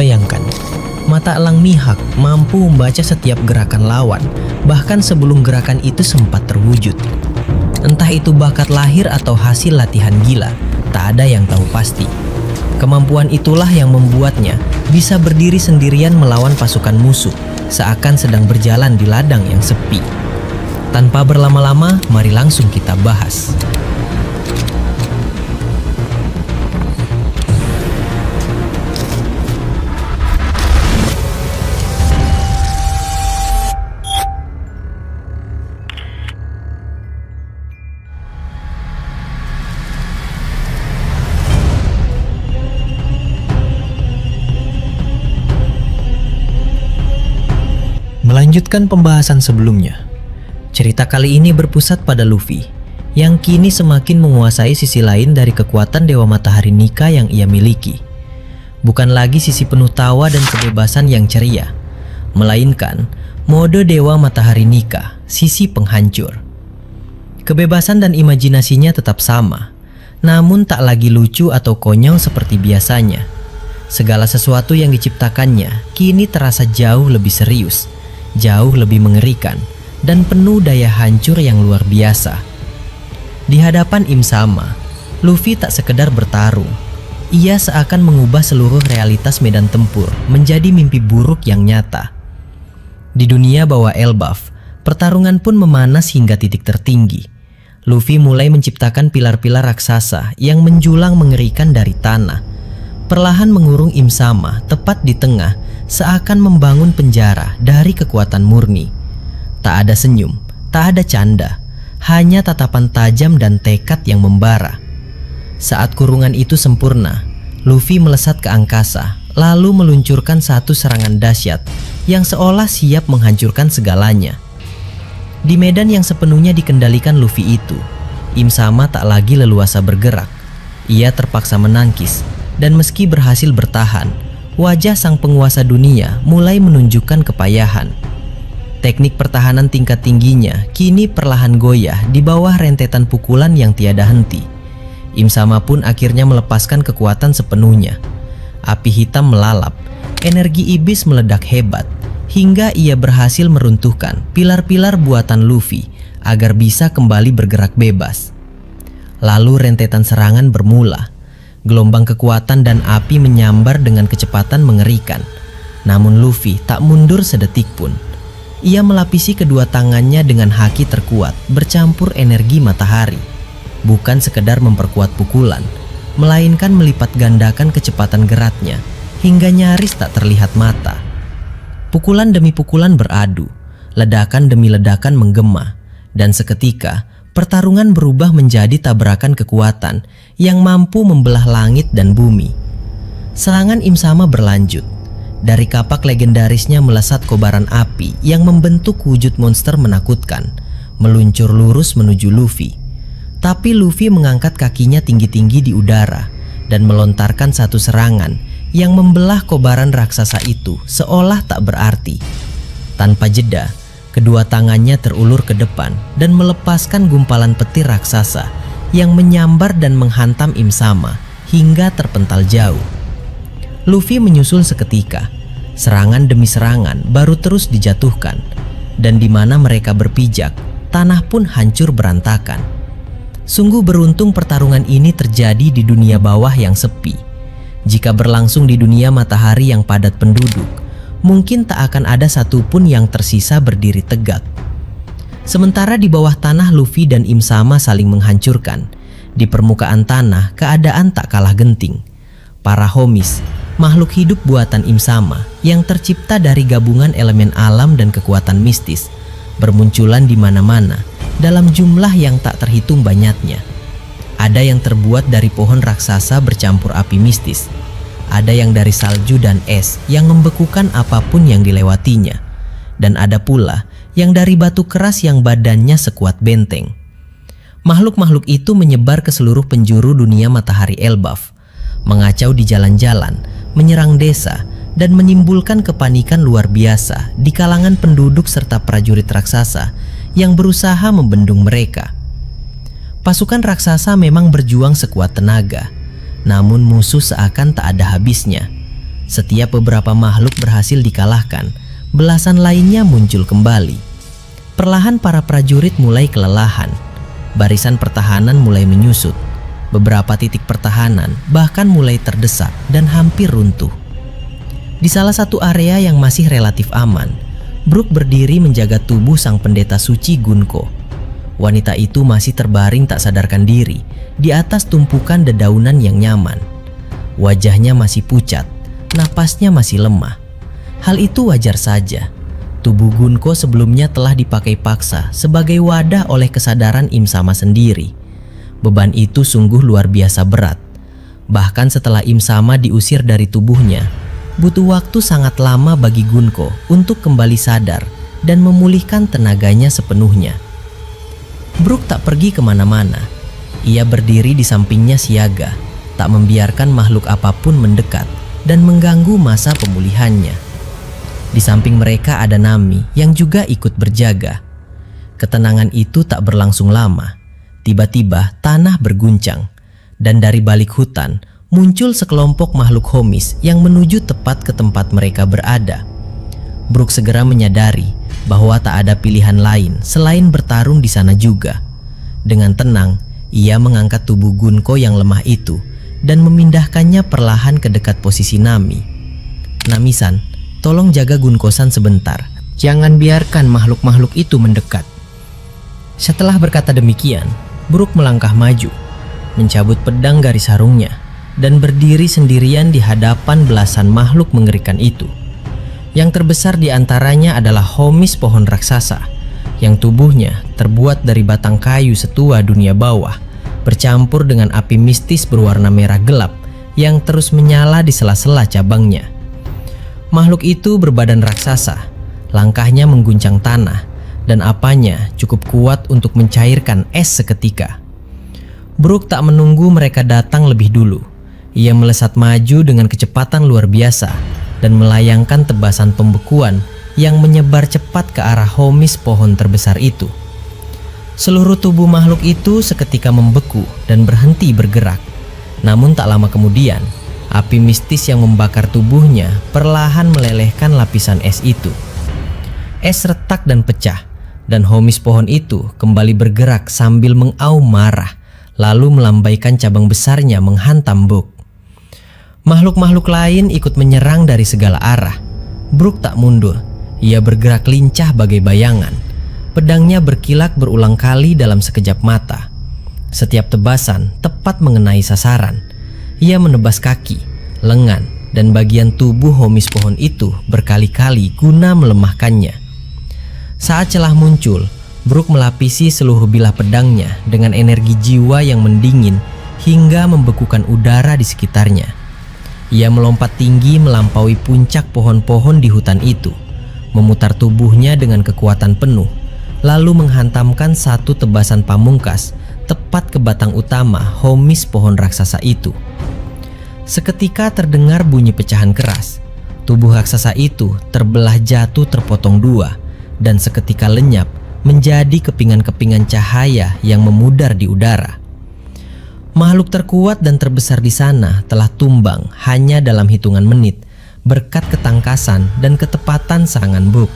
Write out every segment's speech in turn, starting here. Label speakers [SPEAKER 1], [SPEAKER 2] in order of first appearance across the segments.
[SPEAKER 1] Bayangkan, mata elang Mihak mampu membaca setiap gerakan lawan, bahkan sebelum gerakan itu sempat terwujud. Entah itu bakat lahir atau hasil latihan gila, tak ada yang tahu pasti. Kemampuan itulah yang membuatnya bisa berdiri sendirian melawan pasukan musuh, seakan sedang berjalan di ladang yang sepi. Tanpa berlama-lama, mari langsung kita bahas. Melanjutkan pembahasan sebelumnya, cerita kali ini berpusat pada Luffy yang kini semakin menguasai sisi lain dari kekuatan Dewa Matahari Nika yang ia miliki. Bukan lagi sisi penuh tawa dan kebebasan yang ceria, melainkan mode Dewa Matahari Nika, sisi penghancur. Kebebasan dan imajinasinya tetap sama, namun tak lagi lucu atau konyol seperti biasanya. Segala sesuatu yang diciptakannya kini terasa jauh lebih serius, jauh lebih mengerikan, dan penuh daya hancur yang luar biasa. Di hadapan Im Sama, Luffy tak sekedar bertarung. Ia seakan mengubah seluruh realitas medan tempur menjadi mimpi buruk yang nyata. Di dunia bawah Elbaf, pertarungan pun memanas hingga titik tertinggi. Luffy mulai menciptakan pilar-pilar raksasa yang menjulang mengerikan dari tanah, perlahan mengurung Im Sama tepat di tengah, seakan membangun penjara dari kekuatan murni. Tak ada senyum, tak ada canda, hanya tatapan tajam dan tekad yang membara. Saat kurungan itu sempurna, Luffy melesat ke angkasa, lalu meluncurkan satu serangan dahsyat yang seolah siap menghancurkan segalanya. Di medan yang sepenuhnya dikendalikan Luffy itu, Im Sama tak lagi leluasa bergerak. Ia terpaksa menangkis, dan meski berhasil bertahan, wajah sang penguasa dunia mulai menunjukkan kepayahan. Teknik pertahanan tingkat tingginya kini perlahan goyah di bawah rentetan pukulan yang tiada henti. Im Sama pun akhirnya melepaskan kekuatan sepenuhnya. Api hitam melalap, energi iblis meledak hebat, hingga ia berhasil meruntuhkan pilar-pilar buatan Luffy agar bisa kembali bergerak bebas. Lalu rentetan serangan bermula. Gelombang kekuatan dan api menyambar dengan kecepatan mengerikan. Namun Luffy tak mundur sedetik pun. Ia melapisi kedua tangannya dengan haki terkuat bercampur energi matahari. Bukan sekedar memperkuat pukulan, melainkan melipat gandakan kecepatan geraknya hingga nyaris tak terlihat mata. Pukulan demi pukulan beradu, ledakan demi ledakan menggema, dan seketika pertarungan berubah menjadi tabrakan kekuatan yang mampu membelah langit dan bumi. Serangan Im Sama berlanjut. Dari kapak legendarisnya melesat kobaran api yang membentuk wujud monster menakutkan, meluncur lurus menuju Luffy. Tapi Luffy mengangkat kakinya tinggi-tinggi di udara dan melontarkan satu serangan yang membelah kobaran raksasa itu seolah tak berarti. Tanpa jeda, kedua tangannya terulur ke depan dan melepaskan gumpalan petir raksasa yang menyambar dan menghantam Im Sama hingga terpental jauh. Luffy menyusul seketika. Serangan demi serangan baru terus dijatuhkan, dan di mana mereka berpijak, tanah pun hancur berantakan. Sungguh beruntung pertarungan ini terjadi di dunia bawah yang sepi. Jika berlangsung di dunia matahari yang padat penduduk, mungkin tak akan ada satupun yang tersisa berdiri tegak. Sementara di bawah tanah Luffy dan Im Sama saling menghancurkan, di permukaan tanah keadaan tak kalah genting. Para homies, makhluk hidup buatan Im Sama yang tercipta dari gabungan elemen alam dan kekuatan mistis, bermunculan di mana-mana dalam jumlah yang tak terhitung banyaknya. Ada yang terbuat dari pohon raksasa bercampur api mistis. Ada yang dari salju dan es yang membekukan apapun yang dilewatinya. Dan ada pula yang dari batu keras yang badannya sekuat benteng. Makhluk-makhluk itu menyebar ke seluruh penjuru dunia matahari Elbaf, mengacau di jalan-jalan, menyerang desa, dan menimbulkan kepanikan luar biasa di kalangan penduduk serta prajurit raksasa yang berusaha membendung mereka. Pasukan raksasa memang berjuang sekuat tenaga, namun musuh seakan tak ada habisnya. Setiap beberapa makhluk berhasil dikalahkan, belasan lainnya muncul kembali. Perlahan para prajurit mulai kelelahan. Barisan pertahanan mulai menyusut. Beberapa titik pertahanan bahkan mulai terdesak dan hampir runtuh. Di salah satu area yang masih relatif aman, Brooke berdiri menjaga tubuh sang pendeta suci Gunko. Wanita itu masih terbaring tak sadarkan diri di atas tumpukan dedaunan yang nyaman. Wajahnya masih pucat, napasnya masih lemah. Hal itu wajar saja. Tubuh Gunko sebelumnya telah dipakai paksa sebagai wadah oleh kesadaran Im Sama sendiri. Beban itu sungguh luar biasa berat. Bahkan setelah Im Sama diusir dari tubuhnya, butuh waktu sangat lama bagi Gunko untuk kembali sadar dan memulihkan tenaganya sepenuhnya. Brooke tak pergi kemana-mana. Ia berdiri di sampingnya siaga, tak membiarkan makhluk apapun mendekat dan mengganggu masa pemulihannya. Di samping mereka ada Nami yang juga ikut berjaga. Ketenangan itu tak berlangsung lama. Tiba-tiba tanah berguncang, dan dari balik hutan muncul sekelompok makhluk homis yang menuju tepat ke tempat mereka berada. Brooke segera menyadari bahwa tak ada pilihan lain selain bertarung di sana juga. Dengan tenang, ia mengangkat tubuh Gunko yang lemah itu dan memindahkannya perlahan ke dekat posisi Nami. "Nami-san, tolong jaga Gunko-san sebentar. Jangan biarkan makhluk-makhluk itu mendekat." Setelah berkata demikian, Brooke melangkah maju, mencabut pedang garis harungnya, dan berdiri sendirian di hadapan belasan makhluk mengerikan itu. Yang terbesar di antaranya adalah homis pohon raksasa, yang tubuhnya terbuat dari batang kayu setua dunia bawah, bercampur dengan api mistis berwarna merah gelap yang terus menyala di sela-sela cabangnya. Makhluk itu berbadan raksasa, langkahnya mengguncang tanah, dan apanya cukup kuat untuk mencairkan es seketika. Brooke tak menunggu mereka datang lebih dulu. Ia melesat maju dengan kecepatan luar biasa dan melayangkan tebasan pembekuan yang menyebar cepat ke arah homis pohon terbesar itu. Seluruh tubuh makhluk itu seketika membeku dan berhenti bergerak. Namun tak lama kemudian, api mistis yang membakar tubuhnya perlahan melelehkan lapisan es itu. Es retak dan pecah, dan homis pohon itu kembali bergerak sambil mengaum marah, lalu melambaikan cabang besarnya menghantam Brooke. Makhluk-makhluk lain ikut menyerang dari segala arah. Brooke tak mundur, ia bergerak lincah bagai bayangan. Pedangnya berkilat berulang kali dalam sekejap mata. Setiap tebasan tepat mengenai sasaran. Ia menebas kaki, lengan, dan bagian tubuh homis pohon itu berkali-kali guna melemahkannya. Saat celah muncul, Brooke melapisi seluruh bilah pedangnya dengan energi jiwa yang mendingin hingga membekukan udara di sekitarnya. Ia melompat tinggi melampaui puncak pohon-pohon di hutan itu, memutar tubuhnya dengan kekuatan penuh, lalu menghantamkan satu tebasan pamungkas tepat ke batang utama homis pohon raksasa itu. Seketika terdengar bunyi pecahan keras. Tubuh raksasa itu terbelah jatuh terpotong dua, dan seketika lenyap menjadi kepingan-kepingan cahaya yang memudar di udara. Makhluk terkuat dan terbesar di sana telah tumbang hanya dalam hitungan menit berkat ketangkasan dan ketepatan serangan Brooke.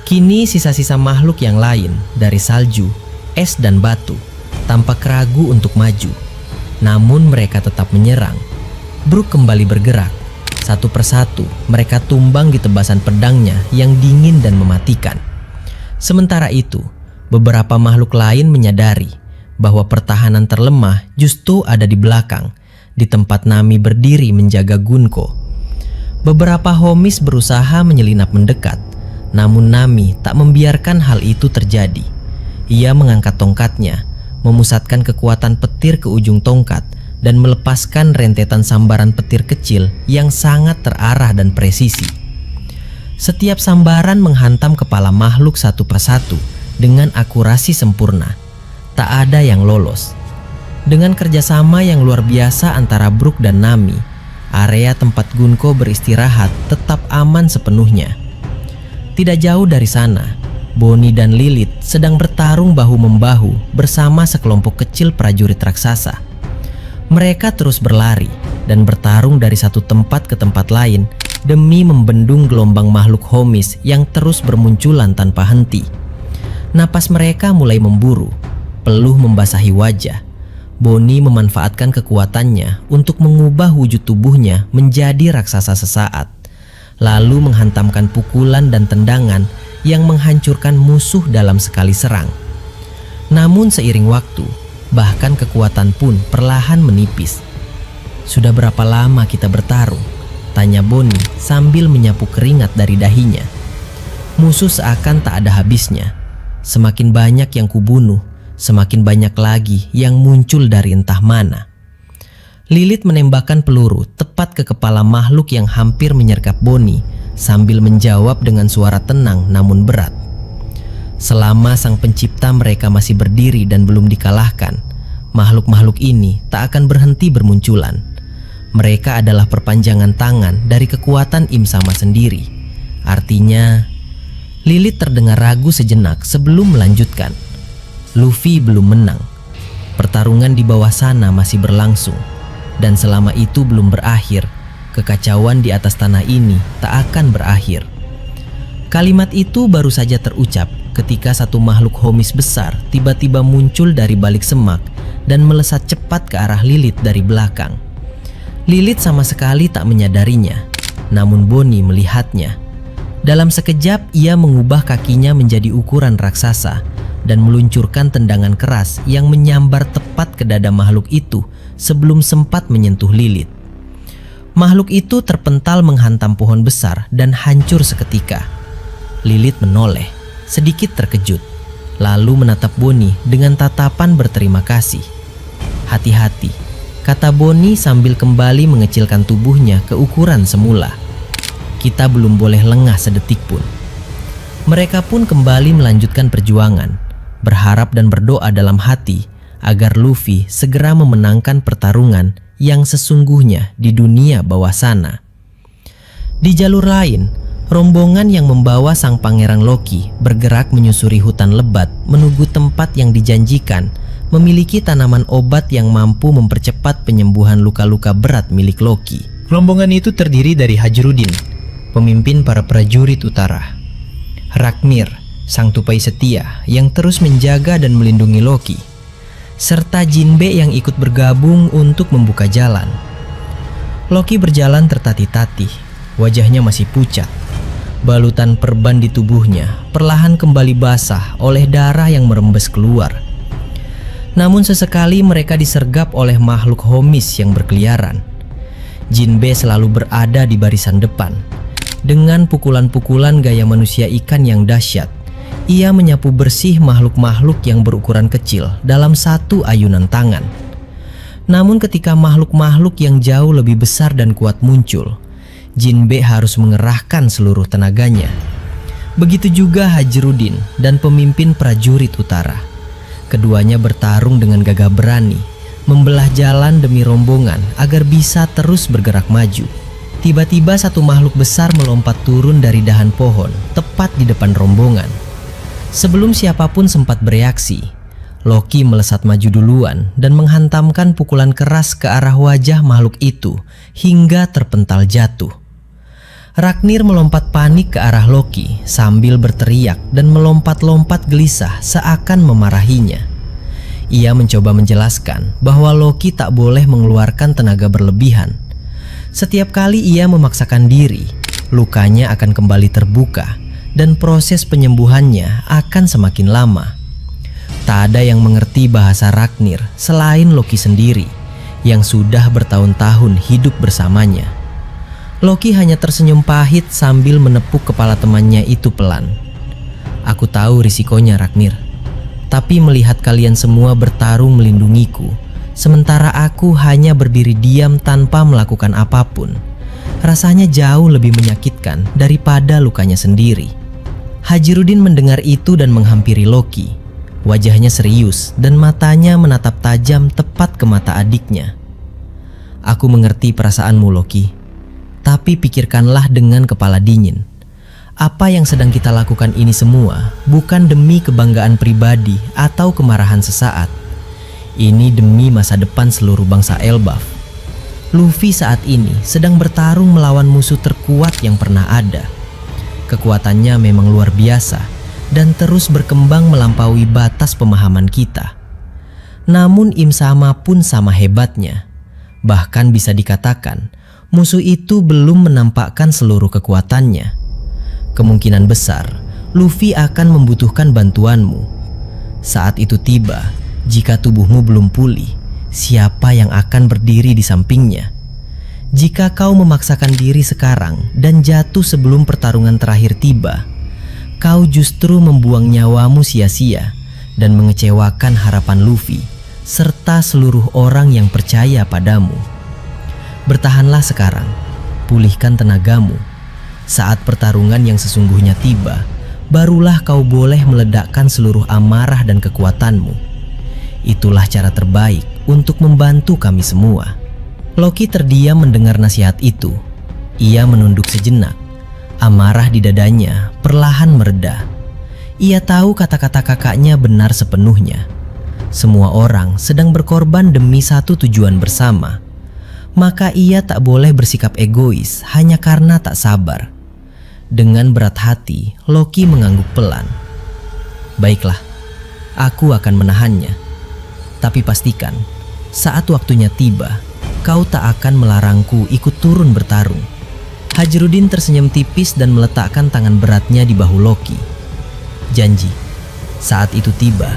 [SPEAKER 1] Kini sisa-sisa makhluk yang lain dari salju, es dan batu tampak ragu untuk maju. Namun mereka tetap menyerang. Brooke kembali bergerak. Satu persatu mereka tumbang di tebasan pedangnya yang dingin dan mematikan. Sementara itu, beberapa makhluk lain menyadari bahwa pertahanan terlemah justru ada di belakang, di tempat Nami berdiri menjaga Gunko. Beberapa homis berusaha menyelinap mendekat, namun Nami tak membiarkan hal itu terjadi. Ia mengangkat tongkatnya, memusatkan kekuatan petir ke ujung tongkat, dan melepaskan rentetan sambaran petir kecil yang sangat terarah dan presisi. Setiap sambaran menghantam kepala makhluk satu persatu dengan akurasi sempurna. Tak ada yang lolos. Dengan kerjasama yang luar biasa antara Brooke dan Nami, area tempat Gunko beristirahat tetap aman sepenuhnya. Tidak jauh dari sana, Bonnie dan Lilith sedang bertarung bahu-membahu bersama sekelompok kecil prajurit raksasa. Mereka terus berlari dan bertarung dari satu tempat ke tempat lain demi membendung gelombang makhluk Homis yang terus bermunculan tanpa henti. Napas mereka mulai memburu, peluh membasahi wajah. Bonnie memanfaatkan kekuatannya untuk mengubah wujud tubuhnya menjadi raksasa sesaat, lalu menghantamkan pukulan dan tendangan yang menghancurkan musuh dalam sekali serang. Namun seiring waktu, bahkan kekuatan pun perlahan menipis. "Sudah berapa lama kita bertarung?" tanya Bonnie sambil menyapu keringat dari dahinya. "Musuh seakan tak ada habisnya. Semakin banyak yang kubunuh, semakin banyak lagi yang muncul dari entah mana." Lilith menembakkan peluru tepat ke kepala makhluk yang hampir menyergap Bonnie sambil menjawab dengan suara tenang namun berat. "Selama Sang Pencipta mereka masih berdiri dan belum dikalahkan, makhluk-makhluk ini tak akan berhenti bermunculan. Mereka adalah perpanjangan tangan dari kekuatan Im Sama sendiri. Artinya..." Lilith terdengar ragu sejenak sebelum melanjutkan. "Luffy belum menang. Pertarungan di bawah sana masih berlangsung. Dan selama itu belum berakhir, kekacauan di atas tanah ini tak akan berakhir." Kalimat itu baru saja terucap ketika satu makhluk Homis besar tiba-tiba muncul dari balik semak dan melesat cepat ke arah Lilith dari belakang. Lilith sama sekali tak menyadarinya, namun Bonnie melihatnya. Dalam sekejap ia mengubah kakinya menjadi ukuran raksasa dan meluncurkan tendangan keras yang menyambar tepat ke dada makhluk itu sebelum sempat menyentuh Lilith. Makhluk itu terpental menghantam pohon besar dan hancur seketika. Lilith menoleh, sedikit terkejut, lalu menatap Bonnie dengan tatapan berterima kasih. "Hati-hati," kata Bonnie sambil kembali mengecilkan tubuhnya ke ukuran semula. "Kita belum boleh lengah sedetik pun." Mereka pun kembali melanjutkan perjuangan, berharap dan berdoa dalam hati agar Luffy segera memenangkan pertarungan yang sesungguhnya di dunia bawah sana. Di jalur lain, rombongan yang membawa sang pangeran Loki bergerak menyusuri hutan lebat menuju tempat yang dijanjikan memiliki tanaman obat yang mampu mempercepat penyembuhan luka-luka berat milik Loki. Rombongan itu terdiri dari Hajrudin, pemimpin para prajurit utara, Raknir, sang tupai setia yang terus menjaga dan melindungi Loki, serta Jinbe yang ikut bergabung untuk membuka jalan. Loki berjalan tertatih-tatih, wajahnya masih pucat. Balutan perban di tubuhnya perlahan kembali basah oleh darah yang merembes keluar. Namun sesekali mereka disergap oleh makhluk Homis yang berkeliaran. Jinbe selalu berada di barisan depan. Dengan pukulan-pukulan gaya manusia ikan yang dahsyat, ia menyapu bersih makhluk-makhluk yang berukuran kecil dalam satu ayunan tangan. Namun ketika makhluk-makhluk yang jauh lebih besar dan kuat muncul, Jinbe harus mengerahkan seluruh tenaganya. Begitu juga Hajrudin dan pemimpin prajurit utara. Keduanya bertarung dengan gagah berani, membelah jalan demi rombongan agar bisa terus bergerak maju. Tiba-tiba satu makhluk besar melompat turun dari dahan pohon tepat di depan rombongan. Sebelum siapapun sempat bereaksi, Loki melesat maju duluan dan menghantamkan pukulan keras ke arah wajah makhluk itu hingga terpental jatuh. Raknir melompat panik ke arah Loki sambil berteriak dan melompat-lompat gelisah seakan memarahinya. Ia mencoba menjelaskan bahwa Loki tak boleh mengeluarkan tenaga berlebihan. Setiap kali ia memaksakan diri, lukanya akan kembali terbuka dan proses penyembuhannya akan semakin lama. Tak ada yang mengerti bahasa Raknir selain Loki sendiri yang sudah bertahun-tahun hidup bersamanya. Loki hanya tersenyum pahit sambil menepuk kepala temannya itu pelan. "Aku tahu risikonya, Raknir. Tapi melihat kalian semua bertarung melindungiku, sementara aku hanya berdiri diam tanpa melakukan apapun, rasanya jauh lebih menyakitkan daripada lukanya sendiri." Hajrudin mendengar itu dan menghampiri Loki. Wajahnya serius dan matanya menatap tajam tepat ke mata adiknya. "Aku mengerti perasaanmu, Loki. Tapi pikirkanlah dengan kepala dingin. Apa yang sedang kita lakukan ini semua bukan demi kebanggaan pribadi atau kemarahan sesaat. Ini demi masa depan seluruh bangsa Elbaf. Luffy saat ini sedang bertarung melawan musuh terkuat yang pernah ada. Kekuatannya memang luar biasa dan terus berkembang melampaui batas pemahaman kita. Namun Im Sama pun sama hebatnya. Bahkan bisa dikatakan musuh itu belum menampakkan seluruh kekuatannya. Kemungkinan besar Luffy akan membutuhkan bantuanmu. Saat itu tiba, jika tubuhmu belum pulih, siapa yang akan berdiri di sampingnya? Jika kau memaksakan diri sekarang dan jatuh sebelum pertarungan terakhir tiba, kau justru membuang nyawamu sia-sia dan mengecewakan harapan Luffy serta seluruh orang yang percaya padamu. Bertahanlah sekarang, pulihkan tenagamu. Saat pertarungan yang sesungguhnya tiba, barulah kau boleh meledakkan seluruh amarah dan kekuatanmu. Itulah cara terbaik untuk membantu kami semua. Loki terdiam mendengar nasihat itu. Ia menunduk sejenak. Amarah di dadanya perlahan mereda. Ia tahu kata-kata kakaknya benar sepenuhnya. Semua orang sedang berkorban demi satu tujuan bersama. Maka ia tak boleh bersikap egois hanya karena tak sabar. Dengan berat hati, Loki mengangguk pelan. Baiklah, aku akan menahannya. Tapi pastikan, saat waktunya tiba, kau tak akan melarangku ikut turun bertarung. Hajrudin tersenyum tipis dan meletakkan tangan beratnya di bahu Loki. Janji, saat itu tiba,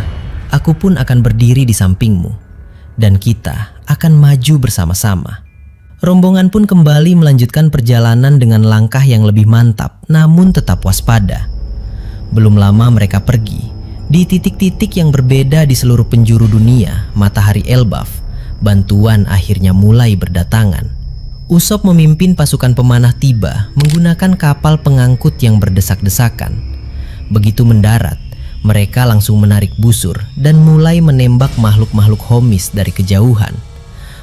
[SPEAKER 1] aku pun akan berdiri di sampingmu. Dan kita akan maju bersama-sama. Rombongan pun kembali melanjutkan perjalanan dengan langkah yang lebih mantap, namun tetap waspada. Belum lama mereka pergi. Di titik-titik yang berbeda di seluruh penjuru dunia, matahari Elbaf, bantuan akhirnya mulai berdatangan. Usopp memimpin pasukan pemanah tiba menggunakan kapal pengangkut yang berdesak-desakan. Begitu mendarat, mereka langsung menarik busur dan mulai menembak makhluk-makhluk Homis dari kejauhan,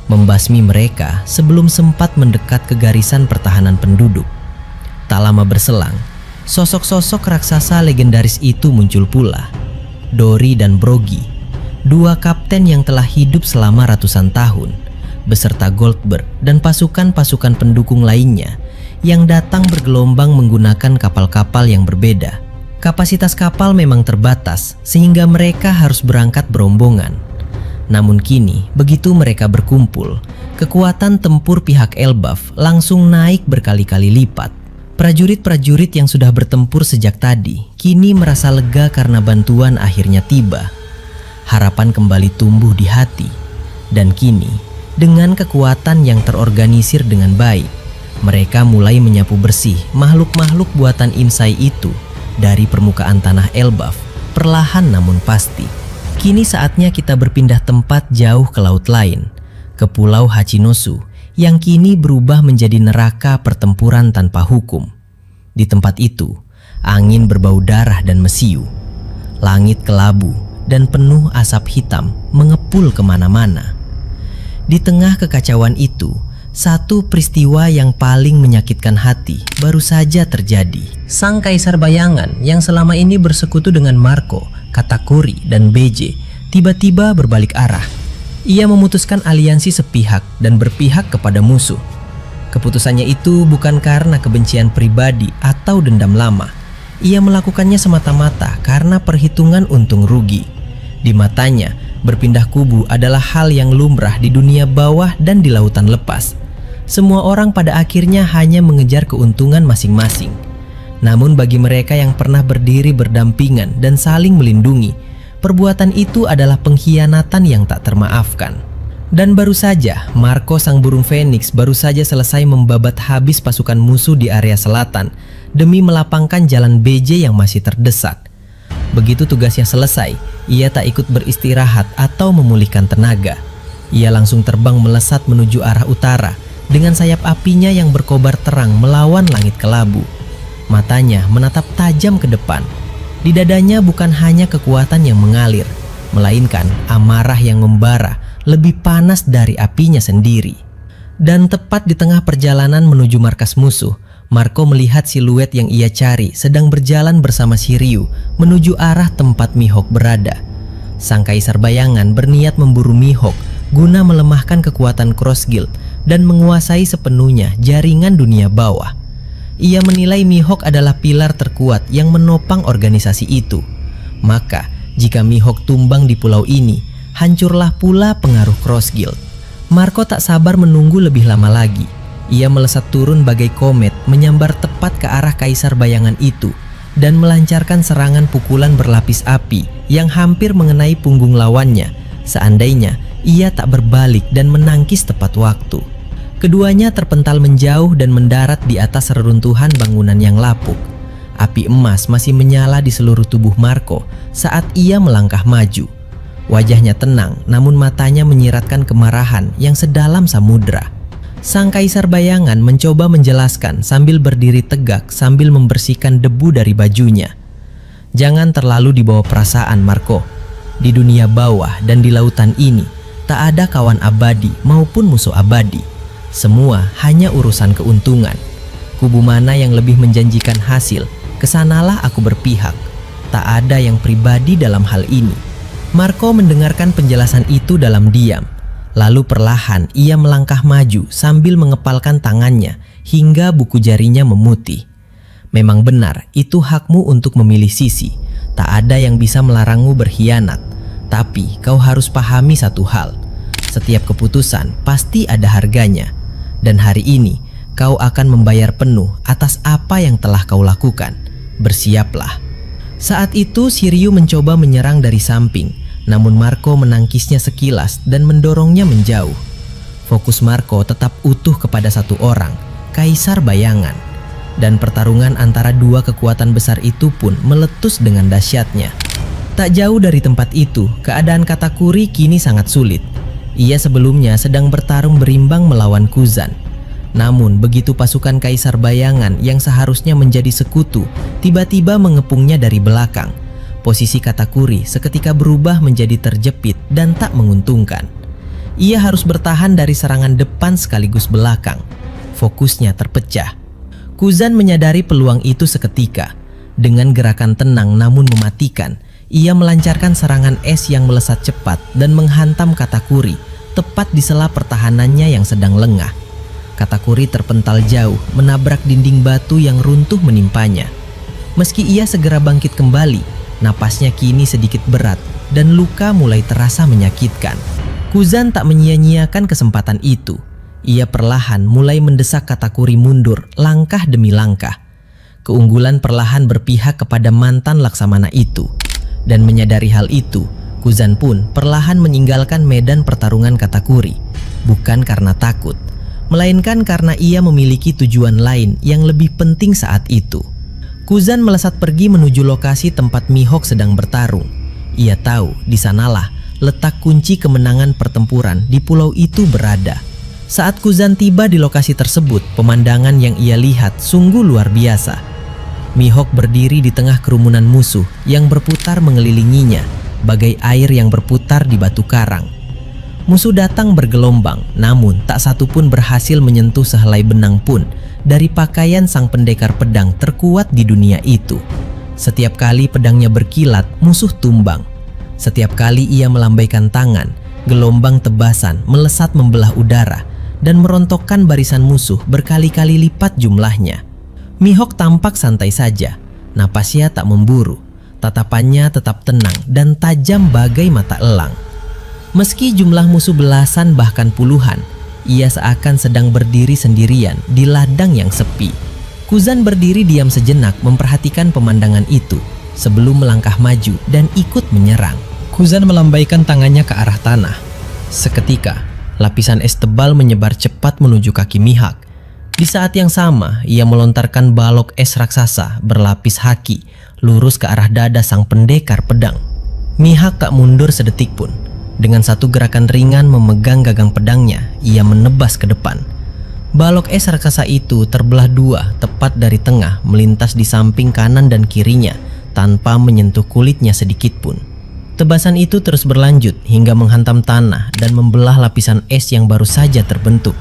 [SPEAKER 1] membasmi mereka sebelum sempat mendekat ke garisan pertahanan penduduk. Tak lama berselang, sosok-sosok raksasa legendaris itu muncul pula. Dory dan Brogy, dua kapten yang telah hidup selama ratusan tahun, beserta Goldberg dan pasukan-pasukan pendukung lainnya yang datang bergelombang menggunakan kapal-kapal yang berbeda. Kapasitas kapal memang terbatas sehingga mereka harus berangkat berombongan. Namun kini, begitu mereka berkumpul, kekuatan tempur pihak Elbaf langsung naik berkali-kali lipat. Prajurit-prajurit yang sudah bertempur sejak tadi kini merasa lega karena bantuan akhirnya tiba. Harapan kembali tumbuh di hati. Dan kini, dengan kekuatan yang terorganisir dengan baik, mereka mulai menyapu bersih makhluk-makhluk buatan Imsai itu dari permukaan tanah Elbaf, perlahan namun pasti. Kini saatnya kita berpindah tempat jauh ke laut lain, ke Pulau Hachinosu yang kini berubah menjadi neraka pertempuran tanpa hukum. Di tempat itu, angin berbau darah dan mesiu. Langit kelabu dan penuh asap hitam mengepul kemana-mana. Di tengah kekacauan itu, satu peristiwa yang paling menyakitkan hati baru saja terjadi. Sang Kaisar Bayangan yang selama ini bersekutu dengan Marco, Katakuri, dan BJ tiba-tiba berbalik arah. Ia memutuskan aliansi sepihak dan berpihak kepada musuh. Keputusannya itu bukan karena kebencian pribadi atau dendam lama. Ia melakukannya semata-mata karena perhitungan untung rugi. Di matanya, berpindah kubu adalah hal yang lumrah di dunia bawah dan di lautan lepas. Semua orang pada akhirnya hanya mengejar keuntungan masing-masing. Namun bagi mereka yang pernah berdiri berdampingan dan saling melindungi, perbuatan itu adalah pengkhianatan yang tak termaafkan. Dan baru saja Marco sang burung Phoenix baru saja selesai membabat habis pasukan musuh di area selatan demi melapangkan jalan BJ yang masih terdesak. Begitu tugasnya selesai, ia tak ikut beristirahat atau memulihkan tenaga. Ia langsung terbang melesat menuju arah utara dengan sayap apinya yang berkobar terang melawan langit kelabu. Matanya menatap tajam ke depan. Di dadanya bukan hanya kekuatan yang mengalir, melainkan amarah yang membara lebih panas dari apinya sendiri. Dan tepat di tengah perjalanan menuju markas musuh, Marco melihat siluet yang ia cari sedang berjalan bersama Shiryu menuju arah tempat Mihawk berada. Sang Kaisar Bayangan berniat memburu Mihawk guna melemahkan kekuatan Cross Guild dan menguasai sepenuhnya jaringan dunia bawah. Ia menilai Mihawk adalah pilar terkuat yang menopang organisasi itu. Maka, jika Mihawk tumbang di pulau ini, hancurlah pula pengaruh Cross Guild. Marco tak sabar menunggu lebih lama lagi. Ia melesat turun bagai komet, menyambar tepat ke arah Kaisar Bayangan itu dan melancarkan serangan pukulan berlapis api yang hampir mengenai punggung lawannya seandainya ia tak berbalik dan menangkis tepat waktu. Keduanya terpental menjauh dan mendarat di atas reruntuhan bangunan yang lapuk. Api emas masih menyala di seluruh tubuh Marco saat ia melangkah maju. Wajahnya tenang, namun matanya menyiratkan kemarahan yang sedalam samudra. Sang Kaisar Bayangan mencoba menjelaskan sambil berdiri tegak sambil membersihkan debu dari bajunya. Jangan terlalu dibawa perasaan, Marco. Di dunia bawah dan di lautan ini, tak ada kawan abadi maupun musuh abadi. Semua hanya urusan keuntungan. Kubu mana yang lebih menjanjikan hasil, kesanalah aku berpihak. Tak ada yang pribadi dalam hal ini. Marco mendengarkan penjelasan itu dalam diam. Lalu perlahan ia melangkah maju sambil mengepalkan tangannya hingga buku jarinya memutih. Memang benar, itu hakmu untuk memilih sisi. Tak ada yang bisa melarangmu berkhianat. Tapi kau harus pahami satu hal. Setiap keputusan pasti ada harganya. Dan hari ini kau akan membayar penuh atas apa yang telah kau lakukan. Bersiaplah. Saat itu Shiryu mencoba menyerang dari samping. Namun Marco menangkisnya sekilas dan mendorongnya menjauh. Fokus Marco tetap utuh kepada satu orang, Kaisar Bayangan. Dan pertarungan antara dua kekuatan besar itu pun meletus dengan dahsyatnya. Tak jauh dari tempat itu, keadaan Katakuri kini sangat sulit. Ia sebelumnya sedang bertarung berimbang melawan Kuzan. Namun begitu pasukan Kaisar Bayangan yang seharusnya menjadi sekutu tiba-tiba mengepungnya dari belakang, posisi Katakuri seketika berubah menjadi terjepit dan tak menguntungkan. Ia harus bertahan dari serangan depan sekaligus belakang. Fokusnya terpecah. Kuzan menyadari peluang itu seketika. Dengan gerakan tenang namun mematikan, ia melancarkan serangan es yang melesat cepat dan menghantam Katakuri tepat di sela pertahanannya yang sedang lengah. Katakuri terpental jauh, menabrak dinding batu yang runtuh menimpanya. Meski ia segera bangkit kembali, napasnya kini sedikit berat dan luka mulai terasa menyakitkan. Kuzan tak menyia-nyiakan kesempatan itu. Ia perlahan mulai mendesak Katakuri mundur langkah demi langkah. Keunggulan perlahan berpihak kepada mantan Laksamana itu. Dan menyadari hal itu, Kuzan pun perlahan meninggalkan medan pertarungan Katakuri. Bukan karena takut, melainkan karena ia memiliki tujuan lain yang lebih penting saat itu. Kuzan melesat pergi menuju lokasi tempat Mihawk sedang bertarung. Ia tahu di sanalah letak kunci kemenangan pertempuran di pulau itu berada. Saat Kuzan tiba di lokasi tersebut, pemandangan yang ia lihat sungguh luar biasa. Mihawk berdiri di tengah kerumunan musuh yang berputar mengelilinginya, bagai air yang berputar di batu karang. Musuh datang bergelombang, namun tak satu pun berhasil menyentuh sehelai benang pun dari pakaian sang pendekar pedang terkuat di dunia itu. Setiap kali pedangnya berkilat, musuh tumbang. Setiap kali ia melambaikan tangan, gelombang tebasan melesat membelah udara dan merontokkan barisan musuh berkali-kali lipat jumlahnya. Mihawk tampak santai saja, napasnya tak memburu, tatapannya tetap tenang dan tajam bagai mata elang. Meski jumlah musuh belasan bahkan puluhan, ia seakan sedang berdiri sendirian di ladang yang sepi. Kuzan berdiri diam sejenak memperhatikan pemandangan itu sebelum melangkah maju dan ikut menyerang. Kuzan melambaikan tangannya ke arah tanah. Seketika, lapisan es tebal menyebar cepat menuju kaki Mihawk. Di saat yang sama, ia melontarkan balok es raksasa berlapis haki lurus ke arah dada sang pendekar pedang. Mihawk tak mundur sedetik pun. Dengan satu gerakan ringan memegang gagang pedangnya, ia menebas ke depan. Balok es raksasa itu terbelah dua tepat dari tengah melintas di samping kanan dan kirinya tanpa menyentuh kulitnya sedikit pun. Tebasan itu terus berlanjut hingga menghantam tanah dan membelah lapisan es yang baru saja terbentuk.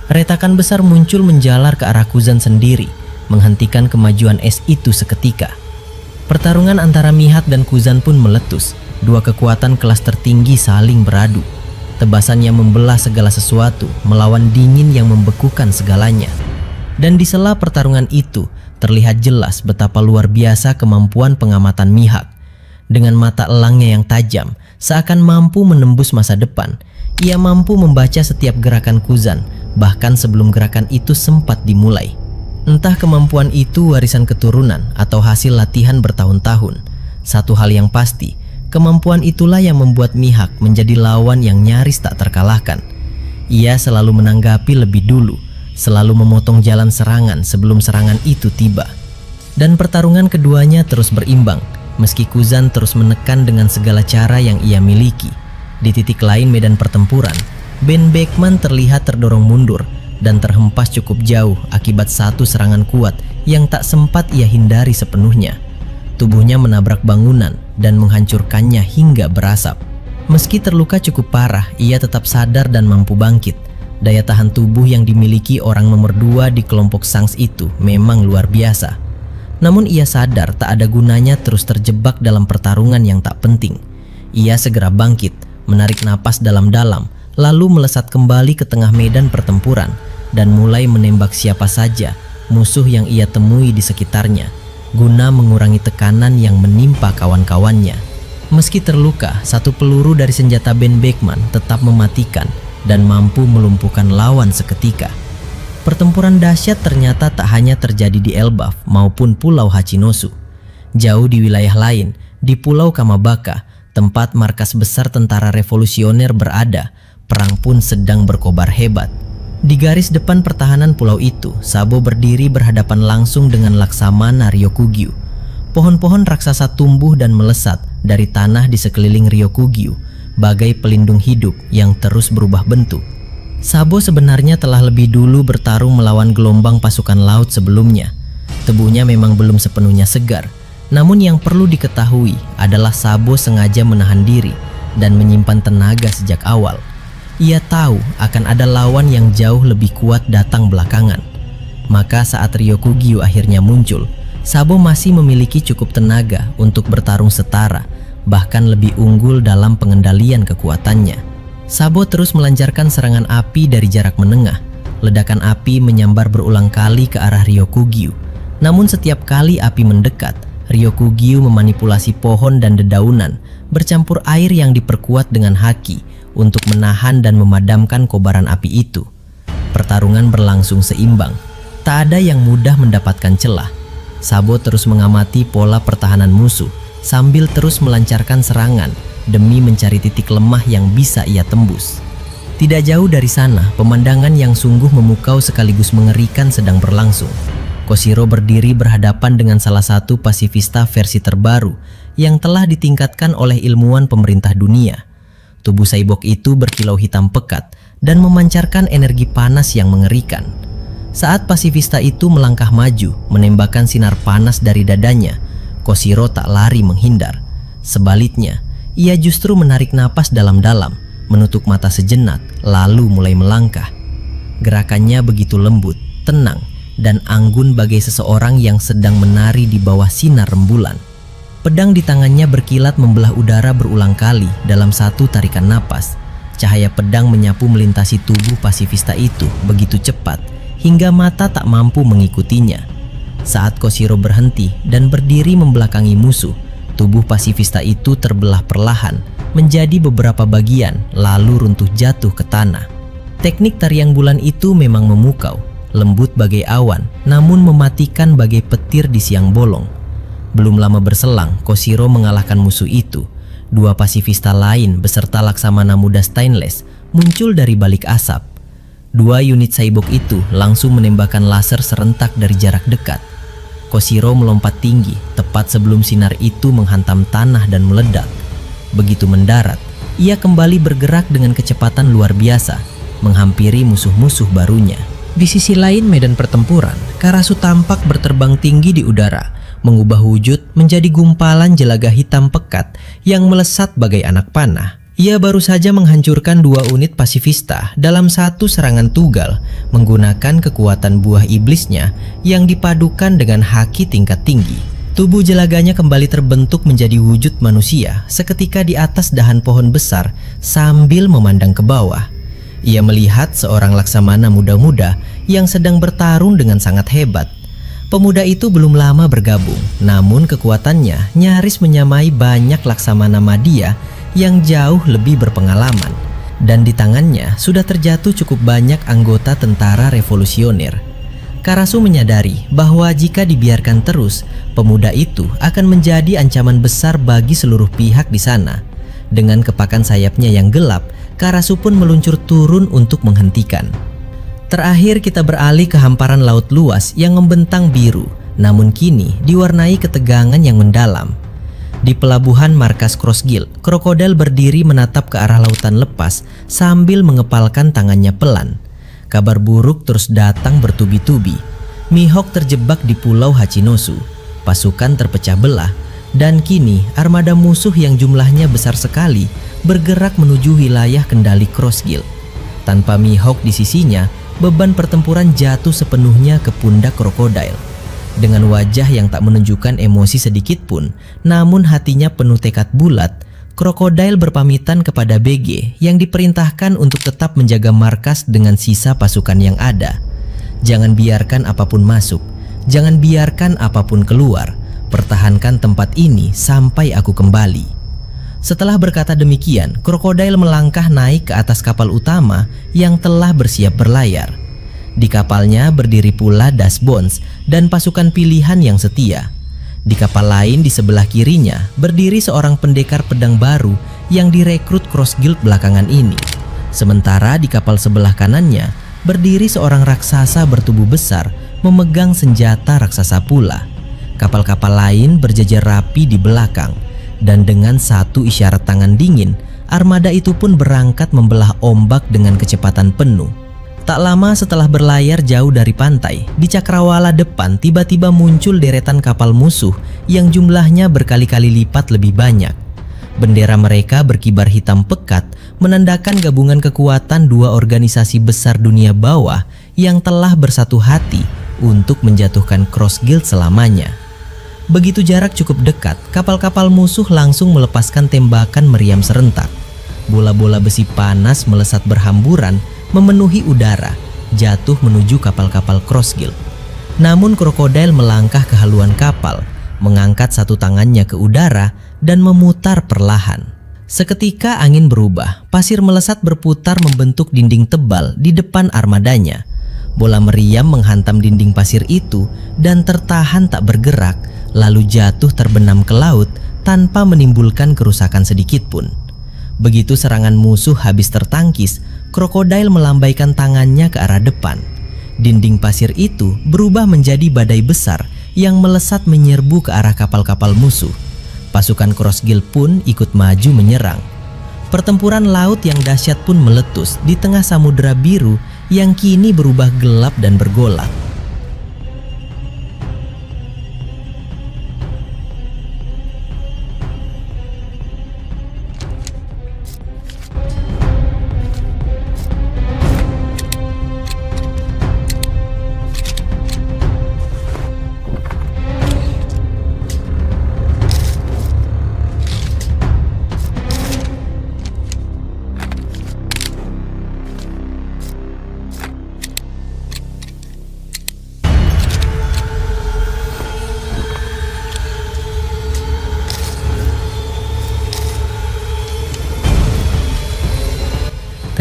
[SPEAKER 1] Retakan besar muncul menjalar ke arah Kuzan sendiri, menghentikan kemajuan es itu seketika. Pertarungan antara Mihawk dan Kuzan pun meletus. Dua kekuatan kelas tertinggi saling beradu. Tebasannya membelah segala sesuatu, melawan dingin yang membekukan segalanya. Dan di sela pertarungan itu, terlihat jelas betapa luar biasa kemampuan pengamatan Mihak. Dengan mata elangnya yang tajam, seakan mampu menembus masa depan, ia mampu membaca setiap gerakan Kuzan, bahkan sebelum gerakan itu sempat dimulai. Entah kemampuan itu warisan keturunan atau hasil latihan bertahun-tahun. Satu hal yang pasti, kemampuan itulah yang membuat Mihak menjadi lawan yang nyaris tak terkalahkan. Ia selalu menanggapi lebih dulu, selalu memotong jalan serangan sebelum serangan itu tiba. Dan pertarungan keduanya terus berimbang, meski Kuzan terus menekan dengan segala cara yang ia miliki. Di titik lain medan pertempuran, Ben Beckman terlihat terdorong mundur dan terhempas cukup jauh akibat satu serangan kuat yang tak sempat ia hindari sepenuhnya. Tubuhnya menabrak bangunan dan menghancurkannya hingga berasap. Meski terluka cukup parah, ia tetap sadar dan mampu bangkit. Daya tahan tubuh yang dimiliki orang nomor 2 di kelompok Sangs itu memang luar biasa. Namun ia sadar tak ada gunanya terus terjebak dalam pertarungan yang tak penting. Ia segera bangkit, menarik napas dalam-dalam, lalu melesat kembali ke tengah medan pertempuran dan mulai menembak siapa saja musuh yang ia temui di sekitarnya, guna mengurangi tekanan yang menimpa kawan-kawannya. Meski terluka, satu peluru dari senjata Ben Beckman tetap mematikan dan mampu melumpuhkan lawan seketika. Pertempuran dahsyat ternyata tak hanya terjadi di Elbaf maupun Pulau Hachinosu. Jauh di wilayah lain, di Pulau Kamabaka, tempat markas besar tentara revolusioner berada, perang pun sedang berkobar hebat. Di garis depan pertahanan pulau itu, Sabo berdiri berhadapan langsung dengan Laksamana Ryokugyu. Pohon-pohon raksasa tumbuh dan melesat dari tanah di sekeliling Ryokugyu, bagai pelindung hidup yang terus berubah bentuk. Sabo sebenarnya telah lebih dulu bertarung melawan gelombang pasukan laut sebelumnya. Tubuhnya memang belum sepenuhnya segar, namun yang perlu diketahui adalah Sabo sengaja menahan diri dan menyimpan tenaga sejak awal. Ia tahu akan ada lawan yang jauh lebih kuat datang belakangan. Maka saat Ryokugyu akhirnya muncul, Sabo masih memiliki cukup tenaga untuk bertarung setara, bahkan lebih unggul dalam pengendalian kekuatannya. Sabo terus melancarkan serangan api dari jarak menengah. Ledakan api menyambar berulang kali ke arah Ryokugyu. Namun setiap kali api mendekat, Ryokugyu memanipulasi pohon dan dedaunan, bercampur air yang diperkuat dengan haki untuk menahan dan memadamkan kobaran api itu. Pertarungan berlangsung seimbang. Tak ada yang mudah mendapatkan celah. Sabo terus mengamati pola pertahanan musuh sambil terus melancarkan serangan demi mencari titik lemah yang bisa ia tembus. Tidak jauh dari sana, pemandangan yang sungguh memukau sekaligus mengerikan sedang berlangsung. Koshiro berdiri berhadapan dengan salah satu pasifista versi terbaru yang telah ditingkatkan oleh ilmuwan pemerintah dunia. Tubuh Saibok itu berkilau hitam pekat dan memancarkan energi panas yang mengerikan. Saat pasifista itu melangkah maju, menembakkan sinar panas dari dadanya, Koshiro tak lari menghindar. Sebaliknya, ia justru menarik napas dalam-dalam, menutup mata sejenak, lalu mulai melangkah. Gerakannya begitu lembut, tenang, dan anggun bagai seseorang yang sedang menari di bawah sinar rembulan. Pedang di tangannya berkilat membelah udara berulang kali dalam satu tarikan napas. Cahaya pedang menyapu melintasi tubuh pasifista itu begitu cepat hingga mata tak mampu mengikutinya. Saat Koshiro berhenti dan berdiri membelakangi musuh, tubuh pasifista itu terbelah perlahan menjadi beberapa bagian lalu runtuh jatuh ke tanah. Teknik tarian bulan itu memang memukau, lembut bagai awan, namun mematikan bagai petir di siang bolong. Belum lama berselang, Koshiro mengalahkan musuh itu. Dua pasifista lain beserta Laksamana Muda Stainless muncul dari balik asap. Dua unit Saibok itu langsung menembakkan laser serentak dari jarak dekat. Koshiro melompat tinggi tepat sebelum sinar itu menghantam tanah dan meledak. Begitu mendarat, ia kembali bergerak dengan kecepatan luar biasa, menghampiri musuh-musuh barunya. Di sisi lain medan pertempuran, Karasu tampak berterbang tinggi di udara, mengubah wujud menjadi gumpalan jelaga hitam pekat yang melesat bagai anak panah. Ia baru saja menghancurkan dua unit pasifista dalam satu serangan tunggal menggunakan kekuatan buah iblisnya yang dipadukan dengan haki tingkat tinggi. Tubuh jelaganya kembali terbentuk menjadi wujud manusia seketika di atas dahan pohon besar sambil memandang ke bawah. Ia melihat seorang laksamana muda-muda yang sedang bertarung dengan sangat hebat. Pemuda itu belum lama bergabung, namun kekuatannya nyaris menyamai banyak laksamana Madya yang jauh lebih berpengalaman. Dan di tangannya sudah terjatuh cukup banyak anggota tentara revolusioner. Karasu menyadari bahwa jika dibiarkan terus, pemuda itu akan menjadi ancaman besar bagi seluruh pihak di sana. Dengan kepakan sayapnya yang gelap, Karasu pun meluncur turun untuk menghentikan. Terakhir kita beralih ke hamparan laut luas yang membentang biru, namun kini diwarnai ketegangan yang mendalam. Di pelabuhan markas Crossguild, krokodil berdiri menatap ke arah lautan lepas sambil mengepalkan tangannya pelan. Kabar buruk terus datang bertubi-tubi. Mihawk terjebak di pulau Hachinosu, pasukan terpecah belah, dan kini armada musuh yang jumlahnya besar sekali bergerak menuju wilayah kendali Crossguild. Tanpa Mihawk di sisinya, beban pertempuran jatuh sepenuhnya ke pundak krokodil. Dengan wajah yang tak menunjukkan emosi sedikit pun, namun hatinya penuh tekad bulat, krokodil berpamitan kepada BG yang diperintahkan untuk tetap menjaga markas dengan sisa pasukan yang ada. Jangan biarkan apapun masuk, jangan biarkan apapun keluar, pertahankan tempat ini sampai aku kembali. Setelah berkata demikian, krokodil melangkah naik ke atas kapal utama yang telah bersiap berlayar. Di kapalnya berdiri pula Das Bones dan pasukan pilihan yang setia. Di kapal lain di sebelah kirinya berdiri seorang pendekar pedang baru yang direkrut Crossguild belakangan ini. Sementara di kapal sebelah kanannya berdiri seorang raksasa bertubuh besar memegang senjata raksasa pula. Kapal-kapal lain berjajar rapi di belakang, dan dengan satu isyarat tangan dingin, armada itu pun berangkat membelah ombak dengan kecepatan penuh. Tak lama setelah berlayar jauh dari pantai, di cakrawala depan tiba-tiba muncul deretan kapal musuh yang jumlahnya berkali-kali lipat lebih banyak. Bendera mereka berkibar hitam pekat, menandakan gabungan kekuatan dua organisasi besar dunia bawah yang telah bersatu hati untuk menjatuhkan Crossguild selamanya. Begitu jarak cukup dekat, kapal-kapal musuh langsung melepaskan tembakan meriam serentak. Bola-bola besi panas melesat berhamburan memenuhi udara, jatuh menuju kapal-kapal Crossguild. Namun krokodil melangkah ke haluan kapal, mengangkat satu tangannya ke udara dan memutar perlahan. Seketika angin berubah, pasir melesat berputar membentuk dinding tebal di depan armadanya. Bola meriam menghantam dinding pasir itu dan tertahan tak bergerak, lalu jatuh terbenam ke laut tanpa menimbulkan kerusakan sedikit pun. Begitu serangan musuh habis tertangkis, krokodil melambaikan tangannya ke arah depan. Dinding pasir itu berubah menjadi badai besar yang melesat menyerbu ke arah kapal-kapal musuh. Pasukan Crossguild pun ikut maju menyerang. Pertempuran laut yang dahsyat pun meletus di tengah samudera biru yang kini berubah gelap dan bergolak.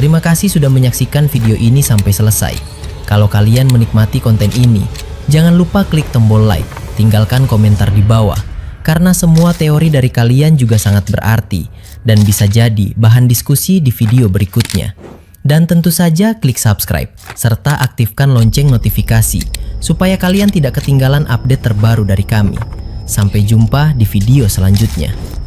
[SPEAKER 1] Terima kasih sudah menyaksikan video ini sampai selesai. Kalau kalian menikmati konten ini, jangan lupa klik tombol like, tinggalkan komentar di bawah, karena semua teori dari kalian juga sangat berarti dan bisa jadi bahan diskusi di video berikutnya. Dan tentu saja klik subscribe, serta aktifkan lonceng notifikasi, supaya kalian tidak ketinggalan update terbaru dari kami. Sampai jumpa di video selanjutnya.